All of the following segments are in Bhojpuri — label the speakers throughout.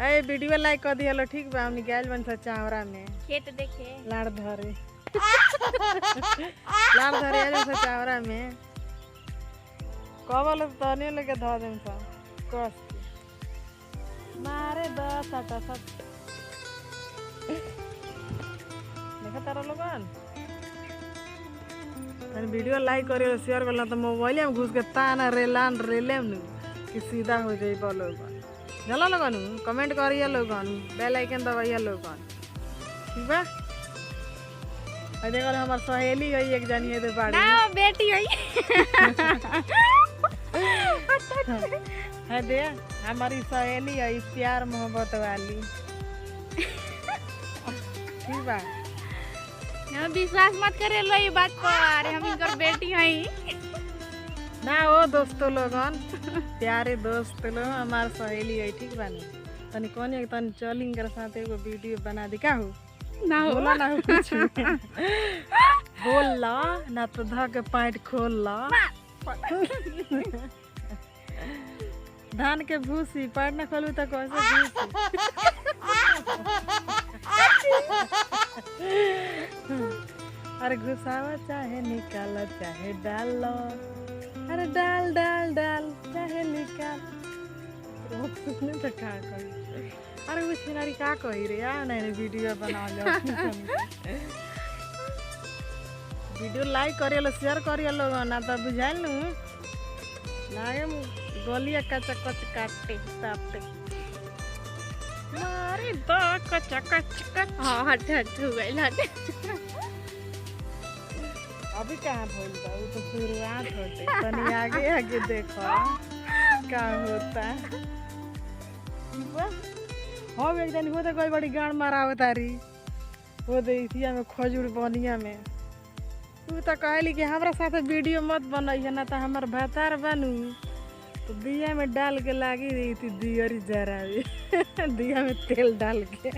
Speaker 1: ए वीडियो लाइक कर दिया लो ठीक बा हमनी गैल बन सा चावरा में
Speaker 2: खेत देखे
Speaker 1: लाड़ धरे लाड़ धरे आले सा चावरा में कबल तने लेके ध देम सा कस के मारे 10 आटा सब देखा तारा लोगन तनी वीडियो लाइक करियो शेयर करला त मोबाइल में घुस के ताना रेलान रेलेम नु कि सीधा हो जाई लोगन चलो लोगन कमेंट करिए लोगन बेल आइकन दबाइए लोगन ठीक बा अरे देखो हमार सहेली है एक जानी है तो बाड़ी
Speaker 2: ना बेटी है
Speaker 1: है दे हमारी सहेली है प्यार मोहब्बत वाली ठीक बा
Speaker 2: ना विश्वास मत करे लो ये बात पर हम इनकर बेटी हैं
Speaker 1: ना वो दोस्तों लोगन प्यारे दोस्त लोग हमार सहेली है ठीक बा नी तनी कोनी तनी चल इनकर साथ एगो वीडियो बना दी का हो
Speaker 2: ना हो
Speaker 1: बोला ना हो कुछ बोल ला ना तो धा के पैंट खोल ला धान के भूसी पैंट ना खोलू तो कैसे भूसी अरे घुसावा चाहे निकालो चाहे डालो अरे डाल डाल डाल चाहे निकाल सुनने तो का कही अरे वो छिनारी का कही रे आ नहीं वीडियो बना लो वीडियो लाइक करिए शेयर करिए लोग ना तो बुझाइल नु लागे गोलिया कच्चा कच काटे तापते मारे द कच्चा कच कच
Speaker 2: हां हट हट हो गई हट
Speaker 1: अभी कहाँ भूल बा वो तो शुरुआत होते तनी आगे आगे देखो क्या होता हम एक दिन होता कोई बड़ी गाड़ मारा तारी वो देखिया में खजूर बनिया में तू तो कहली कि हमारा साथ वीडियो मत बनइए ना तो हमार भातार बनू तो दिया में डाल के लागी रही थी दियरी जरावे दिया में तेल डाल के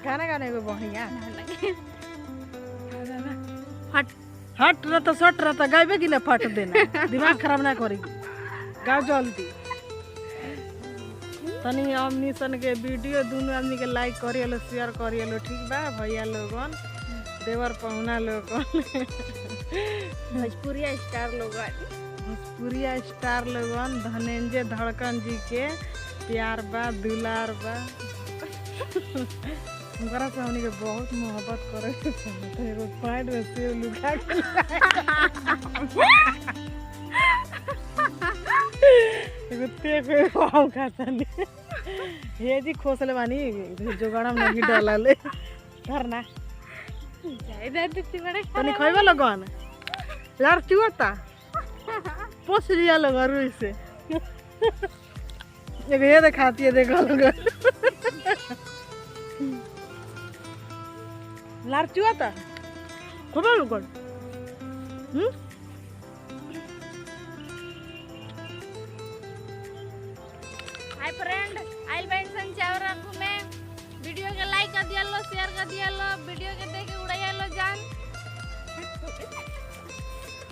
Speaker 1: गाना गाने को बढ़िया
Speaker 2: हट
Speaker 1: हट रहा तो सट रहा तो गायबे कि ना फट देना दिमाग खराब ना करेगी गाँव जल्दी तनी हमनी सन के वीडियो दोनों आदमी के लाइक करिए लो शेयर करिए लो ठीक बा भैया लोगन देवर पहुना लोगन
Speaker 2: भोजपुरिया स्टार लोगन
Speaker 1: भोजपुरिया स्टार लोगन धनंजय धड़कन जी के प्यार बा दुलार बा उनकरा से हमनी के बहुत मोहब्बत करे के तो एगो पैंट में से लुका के एगो ते पे वाव खातनी हे जी खोसले बानी जो गरम नहीं डालले करना
Speaker 2: जायदा दिखती बड़े
Speaker 1: तनी खइबा लगन यार चुआता पोछ लिया लगा रुई से एगो ये दिखाती है देखो लगन लार चुआता खबर लगन
Speaker 2: हाय फ्रेंड आइल बहन संग चावरा घूमे वीडियो के लाइक कर दिया लो शेयर कर दिया लो वीडियो के देख के उड़ाइया लो जान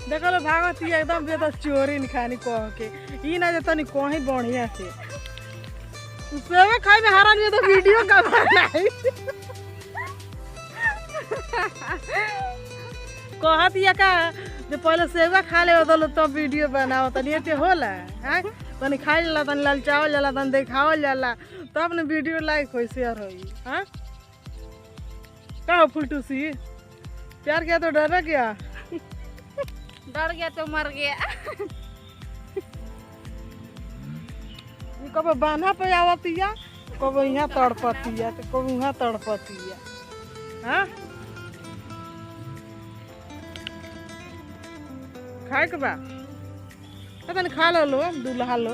Speaker 1: देखो लो भागत ही एकदम बेटा चोरी नहीं खानी कह के ई ना जे तनी कहीं बढ़िया से सेवे खाई में हरान में तो वीडियो का बनाई कहत या का जे पहले सेवा खा ले तो तब वीडियो बनाओ तनी एते होला हैं तनी खाई जाला तनी ललचावल जाला तनी देखावल जाला तब न वीडियो लाइक होई शेयर होई हां का फुलटू सी प्यार किया तो डर गया
Speaker 2: डर गया तो मर गया
Speaker 1: कब बांधा पे आवतिया कब यहाँ तड़पतिया तो कब वहाँ तड़पतिया हाँ खाए के बा तनी खा लो दूल्हा लो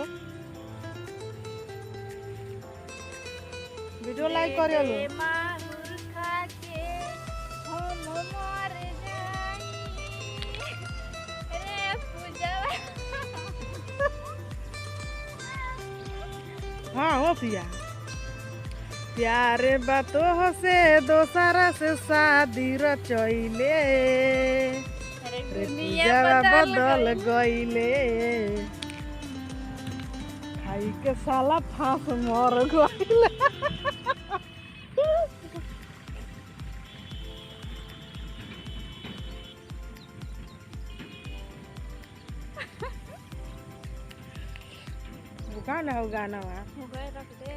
Speaker 1: वीडियो लाइक करियो लो
Speaker 2: माहुर खा के हम मर जाई रे पूजवा
Speaker 1: हाँ हो पिया प्यारे बातों से दोसरा से शादी रचैले
Speaker 2: अरे
Speaker 1: रे
Speaker 2: दुनिया
Speaker 1: पूजावा
Speaker 2: बदल
Speaker 1: बदल गईले खाई के साला फांस मर गईले गाना हो गाना
Speaker 2: गई। रख दे।